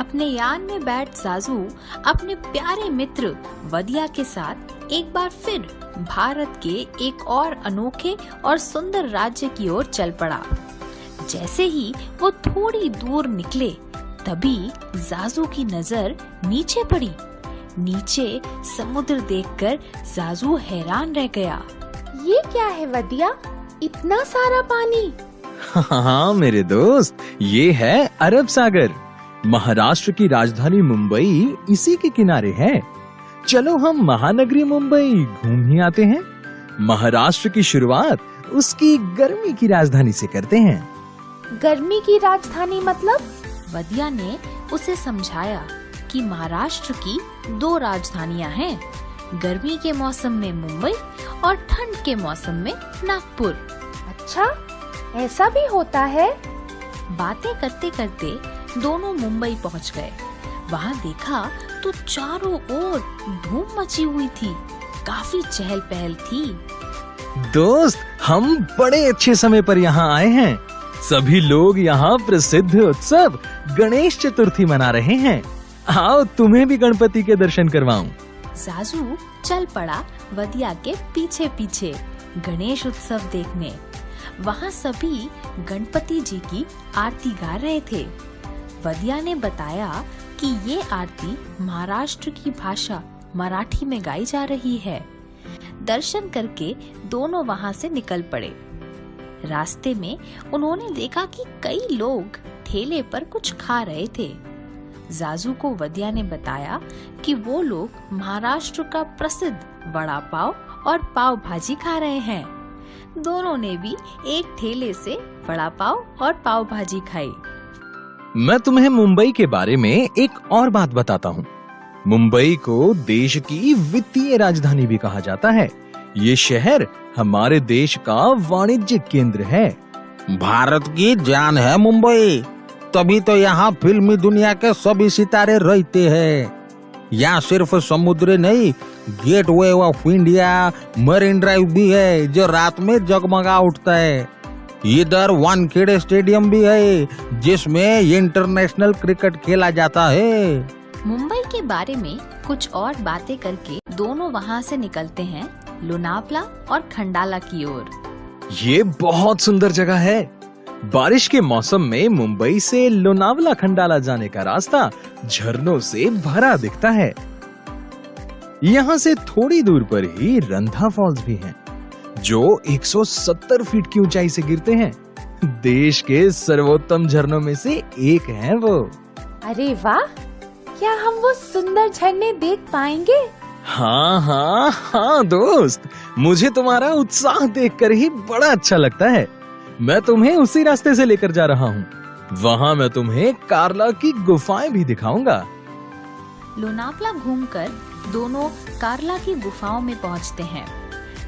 अपने यान में बैठ जाजू अपने प्यारे मित्र वदिया के साथ एक बार फिर भारत के एक और अनोखे और सुंदर राज्य की ओर चल पड़ा। जैसे ही वो थोड़ी दूर निकले, तभी जाजू की नजर नीचे पड़ी। नीचे समुद्र देखकर जाजू हैरान रह गया। ये क्या है वदिया, इतना सारा पानी? हाँ मेरे दोस्त, ये है अरब सागर। महाराष्ट्र की राजधानी मुंबई इसी के किनारे है। चलो हम महानगरी मुंबई घूम ही आते हैं। महाराष्ट्र की शुरुआत उसकी गर्मी की राजधानी से करते हैं। गर्मी की राजधानी मतलब? वदिया ने उसे समझाया कि महाराष्ट्र की 2 राजधानियां हैं, गर्मी के मौसम में मुंबई और ठंड के मौसम में नागपुर। अच्छा, ऐसा भी होता है? बातें करते करते दोनों मुंबई पहुंच गए। वहां देखा तो चारों ओर धूम मची हुई थी, काफी चहल पहल थी। दोस्त, हम बड़े अच्छे समय पर यहाँ आए हैं। सभी लोग यहाँ प्रसिद्ध उत्सव गणेश चतुर्थी मना रहे हैं। आओ तुम्हें भी गणपति के दर्शन करवाऊं। जाजू चल पड़ा वदिया के पीछे पीछे गणेश उत्सव देखने। वहाँ सभी गणपति जी की आरती गा रहे थे। वदिया ने बताया कि ये आरती महाराष्ट्र की भाषा मराठी में गाई जा रही है। दर्शन करके दोनों वहाँ से निकल पड़े। रास्ते में उन्होंने देखा कि कई लोग ठेले पर कुछ खा रहे थे। जाजू को वदिया ने बताया कि वो लोग महाराष्ट्र का प्रसिद्ध वड़ा पाव और पाव भाजी खा रहे हैं। दोनों ने भी एक ठेले से वड़ा पाव और पाव भाजी खाई। मैं तुम्हें मुंबई के बारे में एक और बात बताता हूँ। मुंबई को देश की वित्तीय राजधानी भी कहा जाता है। ये शहर हमारे देश का वाणिज्यिक केंद्र है। भारत की जान है मुंबई, तभी तो यहाँ फिल्मी दुनिया के सभी सितारे रहते हैं। यहाँ सिर्फ समुद्र नहीं, gateway of India marine drive भी है जो रात में जगमगा उठता है। इधर वानखेड़े स्टेडियम भी है जिसमें इंटरनेशनल क्रिकेट खेला जाता है। मुंबई के बारे में कुछ और बातें करके दोनों वहाँ से निकलते हैं लोनावला और खंडाला की ओर। ये बहुत सुंदर जगह है। बारिश के मौसम में मुंबई से लोनावला खंडाला जाने का रास्ता झरनों से भरा दिखता है। यहाँ से थोड़ी दूर पर ही रंधा फॉल्स भी हैं, जो 170 फीट की ऊंचाई से गिरते हैं। देश के सर्वोत्तम झरनों में से एक है वो। अरे वाह, क्या हम वो सुंदर झरने देख पाएंगे? हाँ हाँ हाँ दोस्त, मुझे तुम्हारा उत्साह देखकर ही बड़ा अच्छा लगता है। मैं तुम्हें उसी रास्ते से लेकर जा रहा हूँ। वहाँ मैं तुम्हें कार्ला की गुफाएं भी दिखाऊंगा। लोनावला घूमकर दोनों कार्ला की गुफाओं में पहुँचते हैं।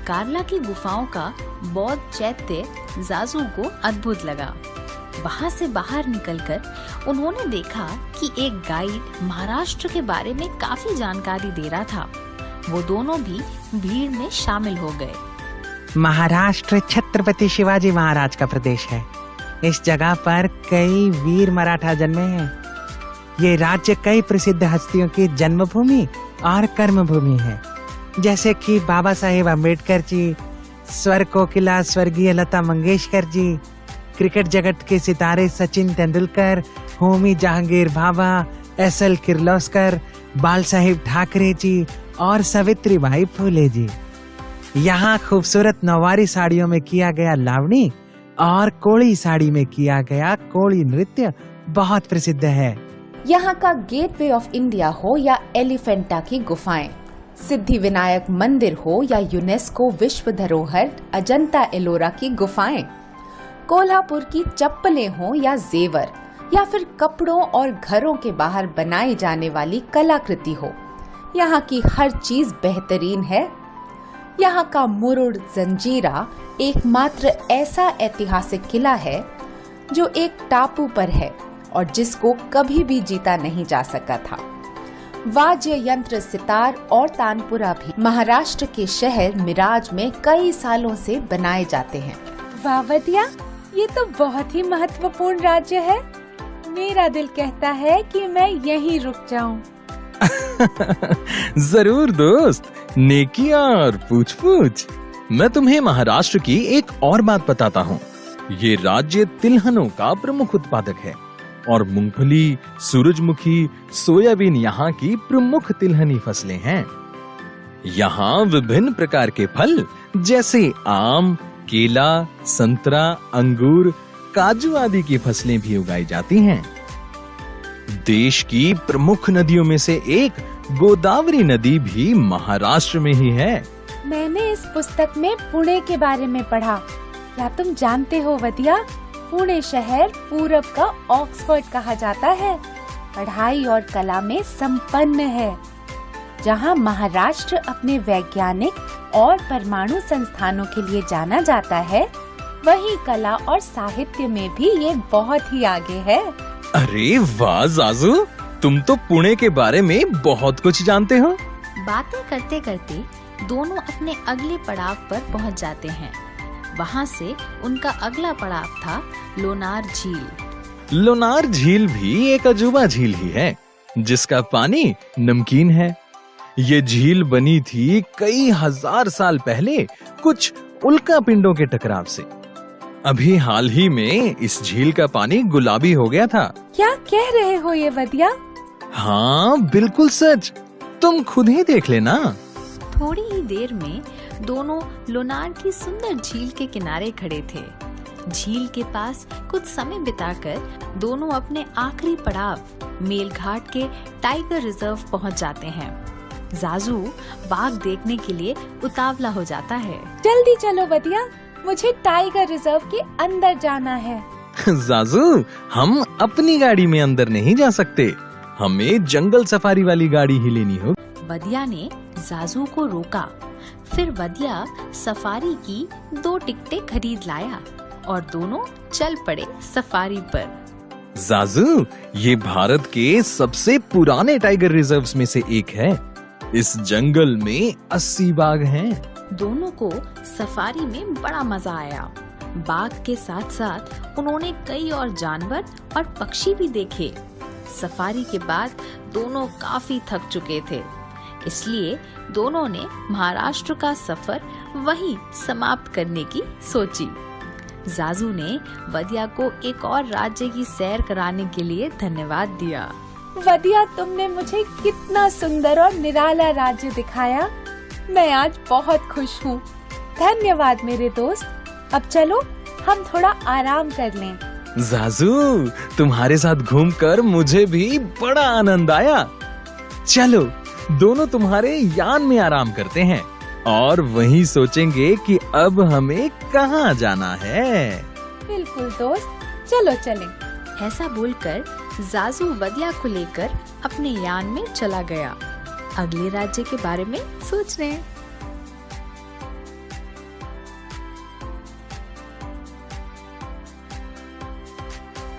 कार्ला की गुफाओं का बौद्ध चैत्य जाजू को अद्भुत लगा। वहाँ से बाहर निकलकर उन्होंने देखा कि एक गाइड महाराष्ट्र के बारे में काफी जानकारी दे रहा था। वो दोनों भी भीड़ में शामिल हो गए। महाराष्ट्र छत्रपति शिवाजी महाराज का प्रदेश है। इस जगह पर कई वीर मराठा जन्मे हैं। ये राज्य कई प्रसिद्ध हस्तियों की जन्मभूमि और कर्मभूमि है, जैसे कि बाबा साहेब अम्बेडकर जी, स्वर कोकिला स्वर्गीय लता मंगेशकर जी, क्रिकेट जगत के सितारे सचिन तेंदुलकर, होमी जहांगीर भाभा, एसएल किर्लोस्कर, बाल साहेब ठाकरे जी और सावित्रीबाई फुले जी। यहाँ खूबसूरत नौवारी साड़ियों में किया गया लावणी और कोली साड़ी में किया गया कोली नृत्य बहुत प्रसिद्ध है। यहाँ का गेटवे ऑफ इंडिया हो या एलिफेंटा की गुफाएं, सिद्धि विनायक मंदिर हो या यूनेस्को विश्व धरोहर अजंता एलोरा की गुफाएं, कोल्हापुर की चप्पलें हो या जेवर, या फिर कपड़ों और घरों के बाहर बनाई जाने वाली कलाकृति हो, यहाँ की हर चीज बेहतरीन है। यहाँ का मुरुड जंजीरा एकमात्र ऐसा ऐतिहासिक किला है जो एक टापू पर है और जिसको कभी भी जीता नहीं जा सका था। वाद्य यंत्र सितार और तानपुरा भी महाराष्ट्र के शहर मिराज में कई सालों से बनाए जाते हैं। वाह वदिया, ये तो बहुत ही महत्वपूर्ण राज्य है। मेरा दिल कहता है कि मैं यहीं रुक जाऊं। जरूर दोस्त, नेकी और पूछ पूछ। मैं तुम्हें महाराष्ट्र की एक और बात बताता हूँ। ये राज्य तिलहनों का प्रमुख उत्पादक है और मूंगफली, सूरजमुखी, सोयाबीन यहाँ की प्रमुख तिलहनी फसलें हैं। यहाँ विभिन्न प्रकार के फल जैसे आम, केला, संतरा, अंगूर, काजू आदि की फसलें भी उगाई जाती हैं। देश की प्रमुख नदियों में से एक गोदावरी नदी भी महाराष्ट्र में ही है। मैंने इस पुस्तक में पुणे के बारे में पढ़ा। क्या तुम जानते हो वदिया, पुणे शहर पूरब का ऑक्सफोर्ड कहा जाता है। पढ़ाई और कला में संपन्न है। जहाँ महाराष्ट्र अपने वैज्ञानिक और परमाणु संस्थानों के लिए जाना जाता है, वहीं कला और साहित्य में भी ये बहुत ही आगे है। अरे वाह जाजू, तुम तो पुणे के बारे में बहुत कुछ जानते हो। बातें करते करते दोनों अपने अगले पड़ाव पर पहुंच जाते हैं। वहां से उनका अगला पड़ाव था लोनार झील। लोनार झील भी एक अजूबा झील ही है, जिसका पानी नमकीन है। ये झील बनी थी कई हजार साल पहले कुछ उल्का पिंडों के टकराव से। अभी हाल ही में इस झील का पानी गुलाबी हो गया था। क्या कह रहे हो ये वदिया? हाँ बिल्कुल सच, तुम खुद ही देख लेना। थोड़ी ही देर में दोनों लोनार की सुंदर झील के किनारे खड़े थे। झील के पास कुछ समय बिताकर दोनों अपने आखिरी पड़ाव मेलघाट के टाइगर रिजर्व पहुंच जाते हैं। जाजू बाघ देखने के लिए उतावला हो जाता है। जल्दी चलो वदिया, मुझे टाइगर रिजर्व के अंदर जाना है। जाजू, हम अपनी गाड़ी में अंदर नहीं जा सकते, हमें जंगल सफारी वाली गाड़ी ही लेनी होगी। वदिया ने जाजू को रोका। फिर वदिया सफारी की 2 टिकटें खरीद लाया और दोनों चल पड़े सफारी पर। जाजू, ये भारत के सबसे पुराने टाइगर रिजर्व्स में से एक है। इस जंगल में 80 बाघ हैं। दोनों को सफारी में बड़ा मजा आया। बाघ के साथ साथ उन्होंने कई और जानवर और पक्षी भी देखे। सफारी के बाद दोनों काफी थक चुके थे, इसलिए दोनों ने महाराष्ट्र का सफर वहीं समाप्त करने की सोची। जाजू ने वदिया को एक और राज्य की सैर कराने के लिए धन्यवाद दिया। वदिया, तुमने मुझे कितना सुंदर और निराला राज्य दिखाया। मैं आज बहुत खुश हूँ। धन्यवाद मेरे दोस्त। अब चलो हम थोड़ा आराम कर लें। जाजू, तुम्हारे साथ घूमकर मुझे भी बड़ा आनंद आया। चलो दोनों तुम्हारे यान में आराम करते हैं और वहीं सोचेंगे कि अब हमें कहाँ जाना है। बिल्कुल दोस्त, चलो चलें। ऐसा बोलकर जाजू वदिया को लेकर अपने यान में चला गया। अगले राज्य के बारे में सोच रहे हैं।